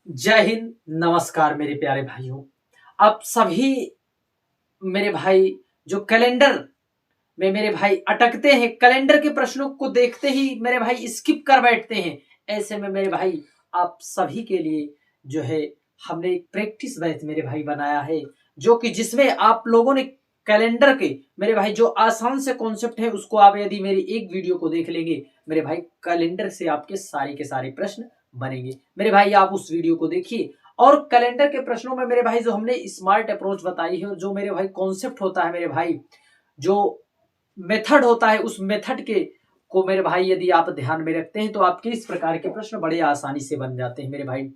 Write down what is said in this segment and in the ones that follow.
जय हिंद, नमस्कार मेरे प्यारे भाइयों। आप सभी मेरे भाई जो कैलेंडर में मेरे भाई अटकते हैं, कैलेंडर के प्रश्नों को देखते ही मेरे भाई स्किप कर बैठते हैं। ऐसे में मेरे भाई आप सभी के लिए जो है हमने एक प्रैक्टिस बैच मेरे भाई बनाया है, जो कि जिसमें आप लोगों ने कैलेंडर के मेरे भाई जो आसान से कॉन्सेप्ट है उसको आप यदि मेरी एक वीडियो को देख लेंगे मेरे भाई, कैलेंडर से आपके सारे के सारे प्रश्न बनेंगे। मेरे भाई आप उस वीडियो को देखिए। और कैलेंडर के प्रश्नों में मेरे भाई जो हमने स्मार्ट अप्रोच बताई है और जो मेरे भाई कॉन्सेप्ट होता है मेरे भाई, जो मेथड होता है, उस मेथड के को मेरे भाई यदि आप ध्यान में रखते हैं तो आपके इस प्रकार के प्रश्न बड़े आसानी से बन जाते हैं मेरे भाई।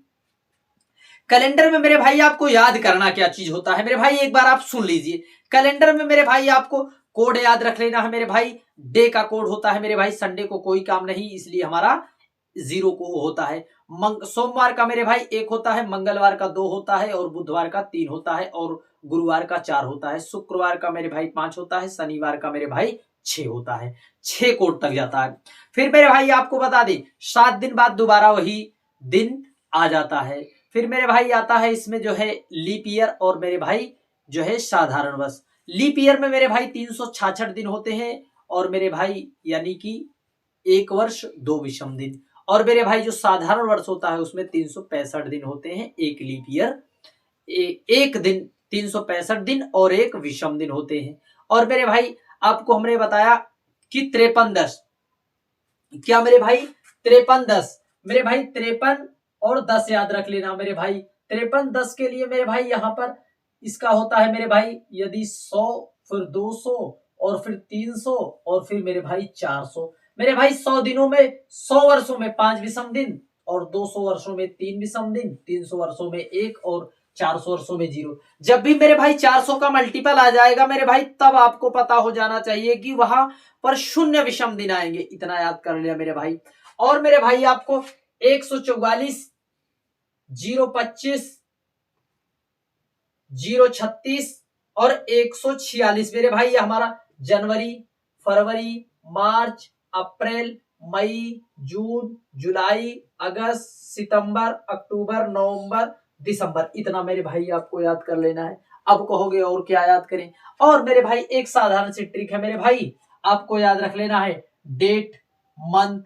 कैलेंडर में मेरे भाई आपको याद करना क्या चीज होता है मेरे भाई, एक बार आप सुन लीजिए। कैलेंडर में मेरे भाई आपको कोड याद रख लेना है मेरे भाई। डे का कोड होता है मेरे भाई, संडे को कोई काम नहीं इसलिए हमारा 0 को होता है। सोमवार का मेरे भाई 1 होता है, मंगलवार का 2 होता है और बुधवार का 3 होता है और गुरुवार का 4 होता है। शुक्रवार का मेरे भाई 5 होता है, शनिवार का मेरे भाई 6 होता है। 6 कोड तक जाता है। फिर मेरे भाई आपको बता दें 7 दिन बाद दोबारा वही दिन आ जाता है। फिर मेरे भाई आता है इसमें जो है लीप ईयर और मेरे भाई जो है साधारण वर्ष। लीप ईयर में मेरे भाई 366 दिन होते हैं और मेरे भाई यानी कि 1 वर्ष 2 विषम दिन। और मेरे भाई जो साधारण वर्ष होता है उसमें 365 दिन होते हैं, एक लीप ईयर एक दिन 365 दिन और एक विषम दिन होते हैं। और मेरे भाई आपको हमने बताया कि 53-10, क्या मेरे भाई 53-10, मेरे भाई 53 और 10 याद रख लेना मेरे भाई। 53-10 के लिए मेरे भाई यहाँ पर इसका होता है मेरे भाई यदि 100 फिर 200 और फिर 300 और फिर मेरे भाई 400। मेरे भाई 100 दिनों में 100 वर्षों में 5 विषम दिन और 200 वर्षों में 3 विषम दिन, 300 वर्षों में 1 और 400 वर्षों में 0। जब भी मेरे भाई 400 का मल्टीपल आ जाएगा मेरे भाई तब आपको पता हो जाना चाहिए कि वहां पर 0 विषम दिन आएंगे। इतना याद कर लिया मेरे भाई। और मेरे भाई आपको 144, 025, 036 और 146 मेरे भाई ये हमारा जनवरी, फरवरी, मार्च, अप्रैल, मई, जून, जुलाई, अगस्त, सितंबर, अक्टूबर, नवंबर, दिसंबर। इतना मेरे भाई आपको याद कर लेना है। अब कहोगे और क्या याद करें। और मेरे भाई एक साधारण सी ट्रिक है मेरे भाई, आपको याद रख लेना है डेट, मंथ,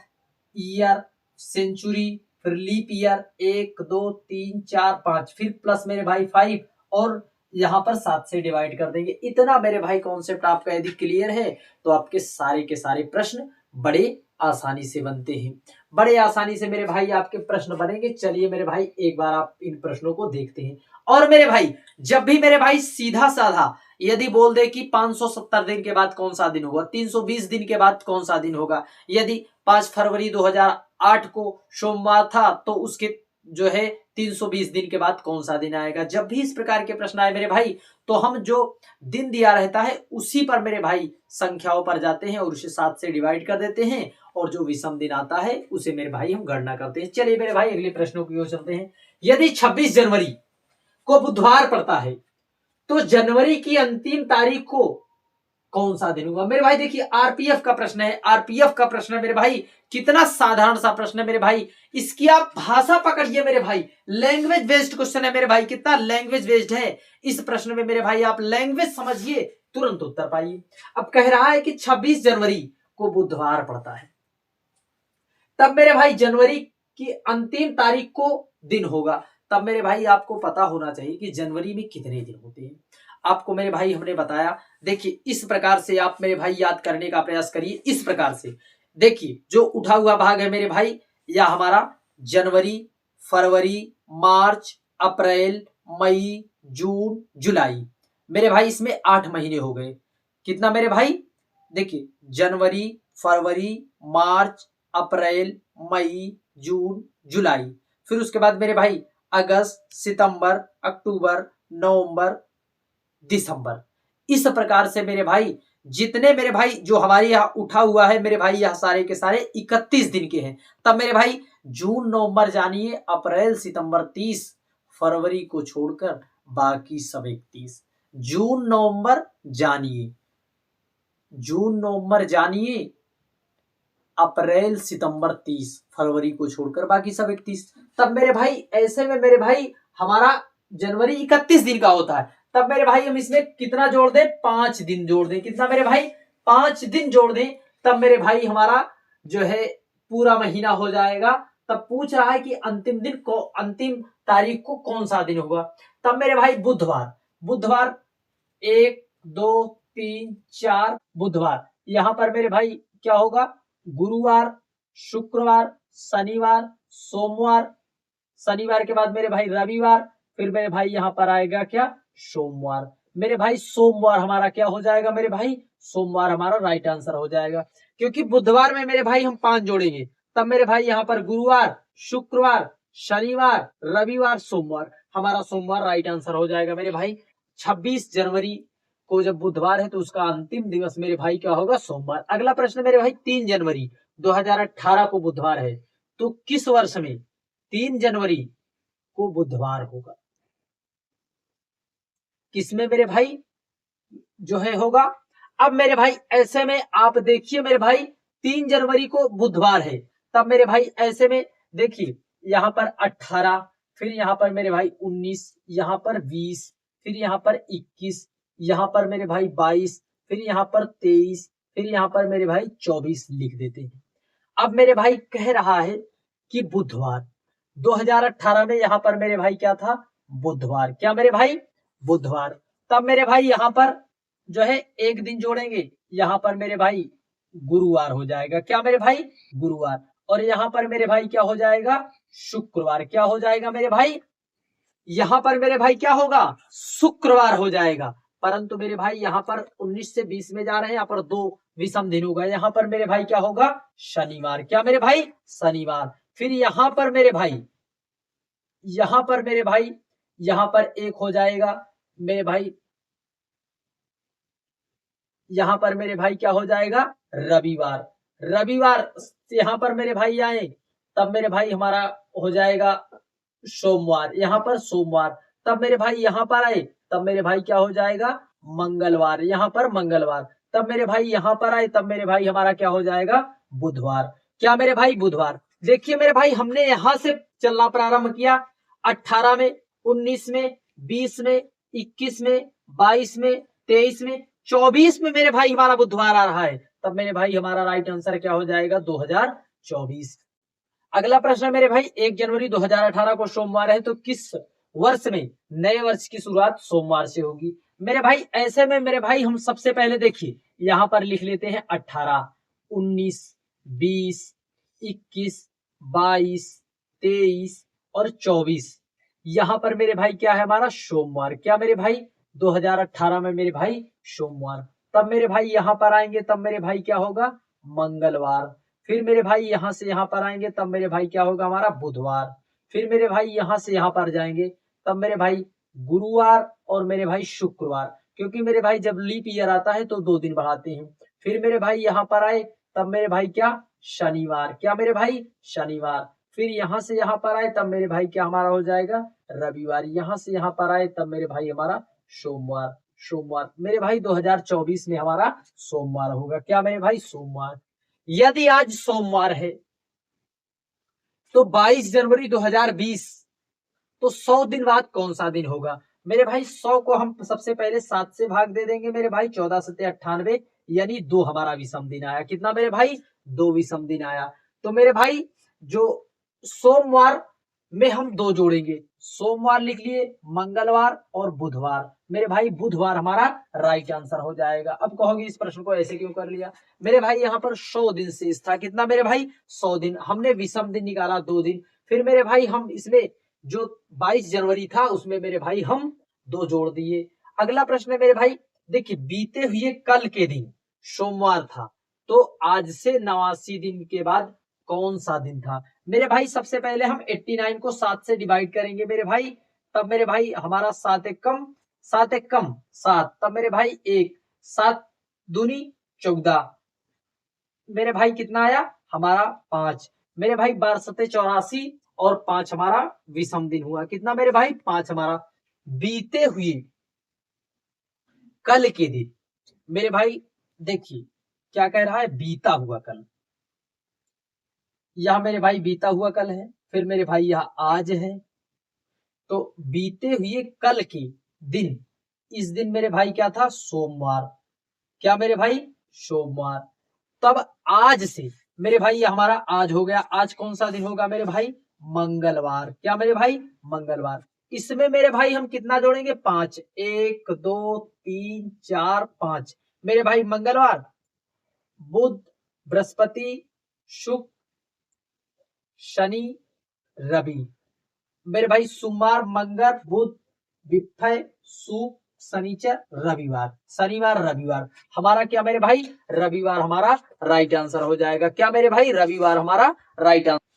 ईयर, सेंचुरी, फिर लीप ईयर 1 2 3 4 5, फिर प्लस मेरे भाई 5 और यहाँ पर 7 से डिवाइड कर देंगे। इतना मेरे भाई कॉन्सेप्ट आपका यदि क्लियर है तो आपके सारे के सारे प्रश्न बड़े आसानी से बनते हैं। बड़े आसानी से मेरे भाई आपके प्रश्न बनेंगे। चलिए मेरे भाई एक बार आप इन प्रश्नों को देखते हैं। और मेरे भाई जब भी मेरे भाई सीधा साधा यदि बोल दे कि 570 दिन के बाद कौन सा दिन होगा, 320 दिन के बाद कौन सा दिन होगा, यदि 5 फरवरी 2008 को सोमवार था तो उसके जो है 320 दिन के बाद कौन सा दिन आएगा। जब भी इस प्रकार के प्रश्न आए मेरे भाई तो हम जो दिन दिया रहता है उसी पर मेरे भाई संख्याओं पर जाते हैं और उसे 7 से डिवाइड कर देते हैं और जो विषम दिन आता है उसे मेरे भाई हम गणना करते हैं। चलिए मेरे भाई अगले प्रश्नों की ओर चलते हैं। यदि 26 जनवरी को बुधवार पड़ता है तो जनवरी की अंतिम तारीख को कौन सा दिन होगा। मेरे भाई देखिए आरपीएफ का प्रश्न है, आरपीएफ का प्रश्न है मेरे भाई। कितना साधारण सा प्रश्न है मेरे भाई। इसकी आप भाषा पकड़िए मेरे भाई, लैंग्वेज बेस्ड क्वेश्चन है मेरे भाई। कितना लैंग्वेज बेस्ड है इस प्रश्न में मेरे भाई, आप लैंग्वेज समझिए तुरंत उत्तर पाइए। अब कह रहा है कि 26 जनवरी को बुधवार पड़ता है, तब मेरे भाई जनवरी की अंतिम तारीख को दिन होगा। तब मेरे भाई आपको पता होना चाहिए कि जनवरी में कितने दिन होते हैं। आपको मेरे भाई हमने बताया, देखिए इस प्रकार से आप मेरे भाई याद करने का प्रयास करिए। इस प्रकार से देखिए जो उठा हुआ भाग है मेरे भाई या हमारा जनवरी, फरवरी, मार्च, अप्रैल, मई, जून, जुलाई। मेरे भाई इसमें 8 महीने हो गए। कितना मेरे भाई, देखिए जनवरी, फरवरी, मार्च, अप्रैल, मई, जून, जुलाई, फिर उसके बाद मेरे भाई अगस्त, सितंबर, अक्टूबर, नवंबर, दिसंबर। इस प्रकार से मेरे भाई जितने मेरे भाई जो हमारे यहाँ उठा हुआ है मेरे भाई यह सारे के सारे 31 दिन के हैं। तब मेरे भाई जून नवंबर जानिए, अप्रैल सितंबर 30, फरवरी को छोड़कर बाकी सब 31। जून नवंबर जानिए, जून नवंबर जानिए, अप्रैल सितंबर 30, फरवरी को छोड़कर बाकी सब 31। तब मेरे भाई ऐसे में मेरे भाई हमारा जनवरी 31 दिन का होता है। तब मेरे भाई हम इसमें कितना जोड़ दें, 5 दिन जोड़ दें। कितना मेरे भाई, 5 दिन जोड़ दें। तब मेरे भाई हमारा जो है पूरा महीना हो जाएगा। तब पूछ रहा है कि अंतिम दिन को, अंतिम तारीख को कौन सा दिन होगा। तब मेरे भाई बुधवार, बुधवार 1 2 3 4 बुधवार। यहां पर मेरे भाई क्या होगा, गुरुवार, शुक्रवार, शनिवार, सोमवार, शनिवार के बाद मेरे भाई रविवार, फिर मेरे भाई यहां पर आएगा क्या, सोमवार। मेरे भाई सोमवार हमारा क्या हो जाएगा मेरे भाई, सोमवार हमारा राइट आंसर हो जाएगा। क्योंकि बुधवार में मेरे भाई हम 5 जोड़ेंगे। तब मेरे भाई यहां पर गुरुवार, शुक्रवार, शनिवार, रविवार, सोमवार, हमारा सोमवार राइट आंसर हो जाएगा मेरे भाई। 26 जनवरी को जब बुधवार है तो उसका अंतिम दिवस मेरे भाई क्या होगा, सोमवार। अगला प्रश्न मेरे भाई 3 जनवरी 2018 को बुधवार है तो किस वर्ष में 3 जनवरी को बुधवार होगा, किसमें मेरे भाई जो है होगा। अब मेरे भाई ऐसे में आप देखिए मेरे भाई 3 जनवरी को बुधवार है। तब मेरे भाई ऐसे में देखिए यहां पर 18, फिर यहां पर मेरे भाई 19, यहां पर 20, फिर यहां पर 21, यहां पर मेरे भाई 22, फिर यहां पर 23, फिर यहां पर मेरे भाई 24 लिख देते हैं। अब मेरे भाई कह रहा है कि बुधवार 2018 में यहां पर मेरे भाई क्या था, बुधवार। क्या मेरे भाई, बुधवार। तब मेरे भाई यहां पर जो है एक दिन जोड़ेंगे, यहां पर मेरे भाई गुरुवार हो जाएगा। क्या मेरे भाई, गुरुवार। और यहां पर मेरे भाई क्या हो जाएगा, शुक्रवार। क्या हो जाएगा मेरे भाई, यहां पर मेरे भाई क्या होगा, शुक्रवार हो जाएगा। परंतु मेरे भाई यहां पर 19 से 20 में जा रहे हैं, यहां पर 2 विषम दिन होगा। यहां पर मेरे भाई क्या होगा, शनिवार। क्या मेरे भाई, शनिवार। फिर यहां पर मेरे भाई, यहां पर मेरे भाई, यहां पर एक हो जाएगा मेरे भाई, यहां पर मेरे भाई क्या हो जाएगा, रविवार। रविवार यहां पर मेरे भाई आए तब मेरे भाई हमारा हो जाएगा सोमवार। यहां पर सोमवार। तब मेरे भाई यहां पर आए तब मेरे भाई क्या हो जाएगा, मंगलवार। यहां पर मंगलवार। तब मेरे भाई यहां पर आए तब मेरे भाई हमारा क्या हो जाएगा, बुधवार। क्या मेरे भाई, बुधवार। देखिए मेरे भाई हमने यहां से चलना प्रारंभ किया, 18 में, 19 में, 20 में, 21 में, 22 में, 23 में, 24 में मेरे भाई हमारा बुधवार आ रहा है। तब मेरे भाई हमारा राइट आंसर क्या हो जाएगा, 2024। अगला प्रश्न है मेरे भाई 1 जनवरी 2018 को सोमवार है तो किस वर्ष में नए वर्ष की शुरुआत सोमवार से होगी। मेरे भाई ऐसे में मेरे भाई हम सबसे पहले देखिए यहां पर लिख लेते हैं 18, 19, 20, 21, 22, 23 और 24। यहां पर मेरे भाई क्या है हमारा, सोमवार। क्या मेरे भाई, 2018 में मेरे भाई सोमवार। तब मेरे भाई यहां पर आएंगे तब मेरे भाई क्या होगा, मंगलवार। फिर मेरे भाई यहां से यहां पर आएंगे तब मेरे भाई क्या होगा हमारा, बुधवार। फिर मेरे भाई यहां से यहां पर जाएंगे तब मेरे भाई गुरुवार और मेरे भाई शुक्रवार। क्योंकि मेरे भाई जब लीप ईयर आता है तो 2 दिन बढ़ाते हैं। फिर मेरे भाई यहां पर आए तब मेरे भाई क्या, शनिवार। क्या मेरे भाई, शनिवार। फिर यहां से यहां पर आए तब मेरे भाई क्या हमारा हो जाएगा, रविवार। यहां से यहां पर आए तब मेरे भाई हमारा सोमवार। सोमवार मेरे भाई 2024 में हमारा सोमवार होगा। क्या मेरे भाई, सोमवार। यदि आज सोमवार है तो 22 जनवरी 2020 तो 100 दिन बाद कौन सा दिन होगा। मेरे भाई 100 को हम सबसे पहले 7 से भाग दे देंगे मेरे भाई, 14 सत्ते 98, यानी 2 हमारा विषम दिन आया। कितना मेरे भाई, 2 विषम दिन आया। तो मेरे भाई जो सोमवार में हम 2 जोड़ेंगे, सोमवार लिख लिए, मंगलवार और बुधवार। मेरे भाई बुधवार हमारा राइट आंसर हो जाएगा। अब कहोगे इस प्रश्न को ऐसे क्यों कर लिया। मेरे भाई यहाँ पर 100 दिन शेष था। कितना मेरे भाई, 100 दिन। हमने विषम दिन निकाला 2 दिन। फिर मेरे भाई हम इसमें जो 22 जनवरी था उसमें मेरे भाई हम 2 जोड़ दिए। अगला प्रश्न है मेरे भाई, देखिए बीते हुए कल के दिन सोमवार था तो आज से 89 दिन के बाद कौन सा दिन था। मेरे भाई सबसे पहले हम 89 को 7 से डिवाइड करेंगे मेरे भाई। तब मेरे भाई हमारा 7 एक कम 7 एक कम 7, तब मेरे भाई 1, 7 दूनी 14, मेरे भाई कितना आया हमारा 5। मेरे भाई 12 सत्ते 84 और 5 हमारा विषम दिन हुआ। कितना मेरे भाई, 5 हमारा। बीते हुए कल के दिन मेरे भाई देखिए क्या कह रहा है, बीता हुआ कल। यहाँ मेरे भाई बीता हुआ कल है, फिर मेरे भाई यहाँ आज है, तो बीते हुए कल के दिन, इस दिन मेरे भाई क्या था, सोमवार। क्या मेरे भाई, सोमवार। तब आज से मेरे भाई ये हमारा आज हो गया, आज कौन सा दिन होगा मेरे भाई, मंगलवार। क्या मेरे भाई, मंगलवार। इसमें मेरे भाई हम कितना जोड़ेंगे, 5, 1 2 3 4 5। मेरे भाई मंगलवार, बुध, बृहस्पति, शुक्र, शनि, रवि। मेरे भाई सोमवार, मंगल, बुध, विफय, शुक्र, शनिचर, रविवार। शनिवार रविवार हमारा क्या मेरे भाई, रविवार हमारा राइट आंसर हो जाएगा। क्या मेरे भाई, रविवार हमारा राइट आंसर।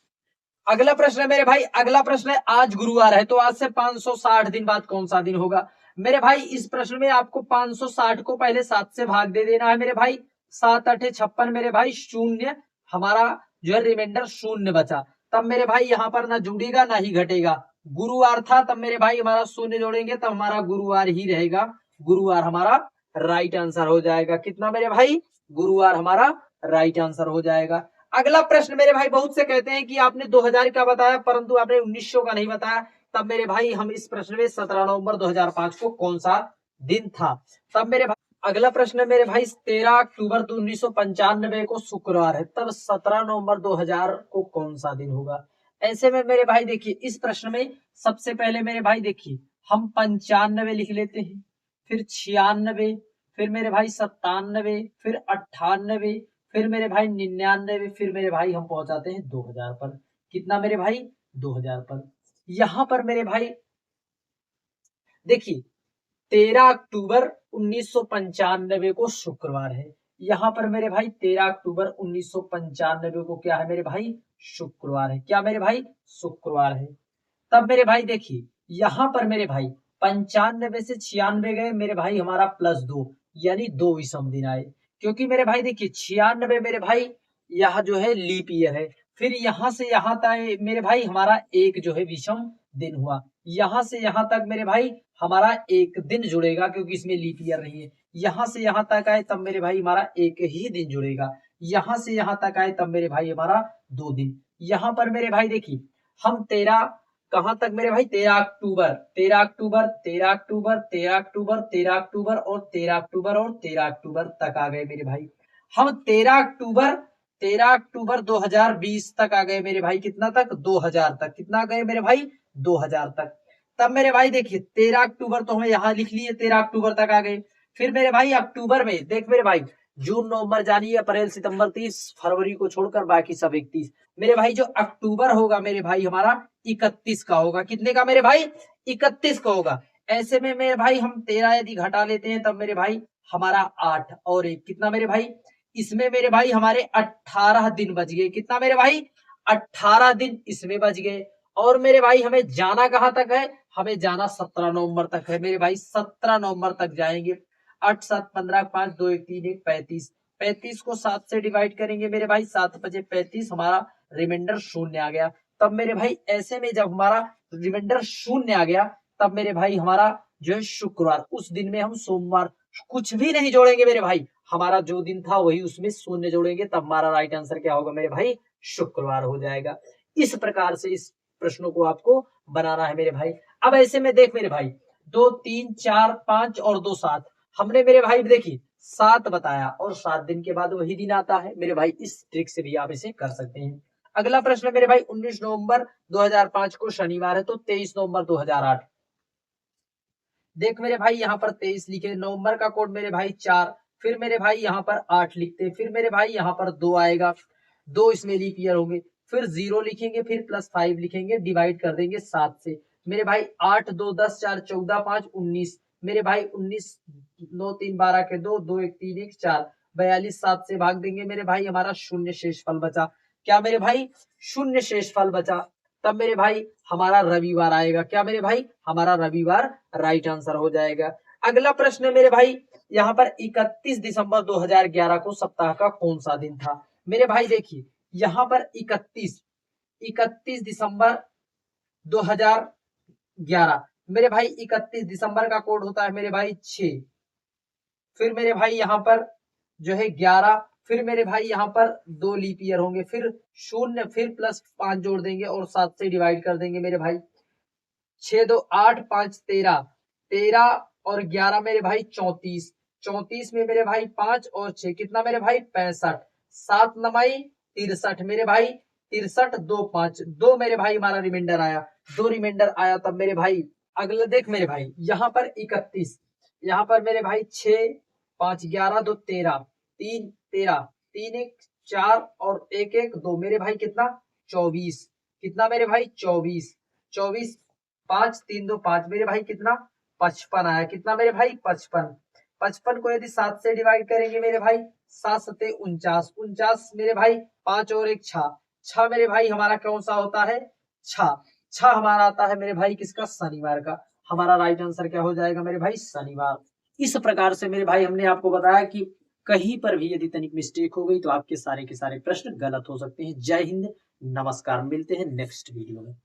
अगला प्रश्न है मेरे भाई, अगला प्रश्न है, आज गुरुवार है तो आज से 560 दिन बाद कौन सा दिन होगा। मेरे भाई इस प्रश्न में आपको 560 को पहले 7 से भाग दे देना है मेरे भाई। 7 8 56 मेरे भाई, शून्य हमारा जो है रिमाइंडर शून्य बचा। तब मेरे भाई यहाँ पर ना जुड़ेगा ना ही घटेगा। गुरुवार था तब मेरे भाई हमारा शून्य जोड़ेंगे तब हमारा गुरुवार ही रहेगा। गुरुवार हमारा राइट आंसर हो जाएगा। कितना मेरे भाई, गुरुवार हमारा राइट आंसर हो जाएगा। अगला प्रश्न मेरे भाई, बहुत से कहते हैं कि आपने 2000 का बताया परंतु आपने 1900 का नहीं बताया। तब मेरे भाई हम इस प्रश्न में 17 नवंबर 2005 को कौन सा दिन था। तब मेरे भाई अगला प्रश्न मेरे भाई, 13 अक्टूबर 1995 को शुक्रवार है, तब 17 नवंबर 2000 को कौन सा दिन होगा। ऐसे में मेरे भाई देखिए, इस प्रश्न में सबसे पहले मेरे भाई देखिए, हम 95 लिख लेते हैं, फिर 96, फिर मेरे भाई 97, फिर 98, फिर मेरे भाई 99, फिर मेरे भाई हम पहुंचाते हैं 2000 पर। कितना मेरे भाई, 2000 पर। यहां पर मेरे भाई देखिए, 13 अक्टूबर 1995 को शुक्रवार है। यहाँ पर मेरे भाई 13 अक्टूबर 1995 को क्या है मेरे भाई, शुक्रवार है। क्या मेरे भाई, शुक्रवार है। तब मेरे भाई देखिए, यहाँ पर मेरे भाई 95 से 96 गए मेरे भाई, हमारा +2 यानी 2 विषम दिन आए। क्योंकि मेरे भाई देखिए 96 मेरे भाई यहाँ जो है लीप ईयर है। फिर यहाँ से यहाँ तक मेरे भाई हमारा एक जो है विषम दिन हुआ। यहाँ से यहाँ तक मेरे भाई हमारा एक दिन जुड़ेगा क्योंकि इसमें लीप ईयर नहीं है। यहाँ से यहाँ तक आए तब मेरे भाई हमारा एक ही दिन जुड़ेगा। यहाँ से यहाँ तक आए तब मेरे भाई हमारा 2 दिन। यहाँ पर मेरे भाई देखिए, हम 13 कहां तक मेरे भाई, 13 अक्टूबर, 13 अक्टूबर, 13 अक्टूबर, 13 अक्टूबर, 13 अक्टूबर और 13 अक्टूबर और 13 अक्टूबर तक आ गए मेरे भाई। हम 13 अक्टूबर 2020 तक आ गए मेरे भाई। कितना तक, 2000 तक। कितना गए मेरे भाई, 2000 तक। तब मेरे भाई देखिए 13 अक्टूबर तो हमें यहां लिख लिए, 13 अक्टूबर तक आ गए। फिर मेरे भाई अक्टूबर में देख मेरे भाई, जून नवंबर जानिए, अप्रैल सितंबर 30, फरवरी को छोड़कर बाकी सब 31। मेरे भाई जो अक्टूबर होगा मेरे भाई हमारा 31 का होगा। कितने का मेरे भाई, 31 का होगा। ऐसे में मेरे भाई हम 13 यदि घटा लेते हैं तब मेरे भाई हमारा 8 और 1 कितना मेरे भाई, इसमें मेरे भाई हमारे 18 दिन बच गए। कितना मेरे भाई, 18 दिन इसमें बच गए। और मेरे भाई हमें जाना कहां तक है, हमें जाना 17 नवंबर तक है मेरे भाई। 17 नवंबर तक जाएंगे। 8 7 15 5 2 1 3 1 35। 35 को 7 से डिवाइड करेंगे मेरे भाई, 7 5 35 हमारा रिमाइंडर शून्य आ गया। तब मेरे भाई ऐसे में जब हमारा रिमाइंडर शून्य आ गया तब मेरे भाई हमारा जो है शुक्रवार, उस दिन में हम सोमवार कुछ भी नहीं जोड़ेंगे मेरे भाई। हमारा जो दिन था वही उसमें शून्य जोड़ेंगे तब हमारा राइट आंसर क्या होगा मेरे भाई, शुक्रवार हो जाएगा। इस प्रकार से इस प्रश्नों को आपको बनाना है मेरे भाई। अब ऐसे में देख मेरे भाई, 2 3 4 5 और 2 7, हमने मेरे भाई देखिए 7 बताया और 7 दिन के बाद वही दिन आता है मेरे भाई। इस ट्रिक से भी आप इसे कर सकते हैं। अगला प्रश्न मेरे भाई, 19 नवंबर 2005 को शनिवार है तो 23 नवंबर 2008। देख मेरे भाई यहाँ पर 23 लिखे, नवंबर का कोड मेरे भाई 4, फिर मेरे भाई यहाँ पर 8 लिखते, फिर मेरे भाई यहाँ पर 2 आएगा, 2 इसमें लीप ईयर होंगे, फिर 0 लिखेंगे, फिर +5 लिखेंगे, डिवाइड कर देंगे 7 से। मेरे भाई 8 2 10 4 14 5 19, मेरे भाई 19 9 3 12 के 2 2 1 3 1 4 42, 7 से भाग देंगे मेरे भाई, हमारा शून्य शेष फल बचा। क्या मेरे भाई, शून्य शेष फल बचा। तब मेरे भाई हमारा रविवार आएगा। क्या मेरे भाई, हमारा रविवार राइट आंसर हो जाएगा। अगला प्रश्न है मेरे भाई, यहाँ पर 31 दिसंबर 2011 को सप्ताह का कौन सा दिन था। मेरे भाई देखिए यहाँ पर 31 दिसंबर 2011, मेरे भाई 31 दिसंबर का कोड होता है मेरे भाई 6, फिर मेरे भाई यहाँ पर जो है 11 फिर मेरे भाई यहाँ पर 2 लीप ईयर होंगे, फिर 0, फिर +5 जोड़ देंगे और 7 से डिवाइड कर देंगे मेरे भाई। 6 2 8 5 13, 13 और 11 मेरे भाई 34, 34 में मेरे भाई 5 और 6 कितना मेरे भाई 65, 7 9 63 मेरे भाई 63, 2 5 2 मेरे भाई हमारा रिमाइंडर आया, 2 रिमाइंडर आया। तब मेरे भाई अगले देख मेरे भाई यहाँ पर 31, यहाँ पर मेरे भाई 6 5 11 2 13, 3 13, 3 1 4 और 1 1 2 मेरे भाई कितना 24, कितना मेरे भाई 24, 24 5 3 2 5 मेरे भाई कितना 55 आया, कितना मेरे भाई 55, 55 को यदि 7 से डिवाइड करेंगे मेरे भाई 7 सते 49, 49 मेरे भाई 5 और 1 6, 6 मेरे भाई हमारा कौन सा होता है 6, 6 हमारा आता है मेरे भाई किसका शनिवार का। हमारा राइट आंसर क्या हो जाएगा मेरे भाई शनिवार। इस प्रकार से मेरे भाई हमने आपको बताया कि कहीं पर भी यदि तनिक मिस्टेक हो गई तो आपके सारे के सारे प्रश्न गलत हो सकते हैं। जय हिंद, नमस्कार, मिलते हैं नेक्स्ट वीडियो में।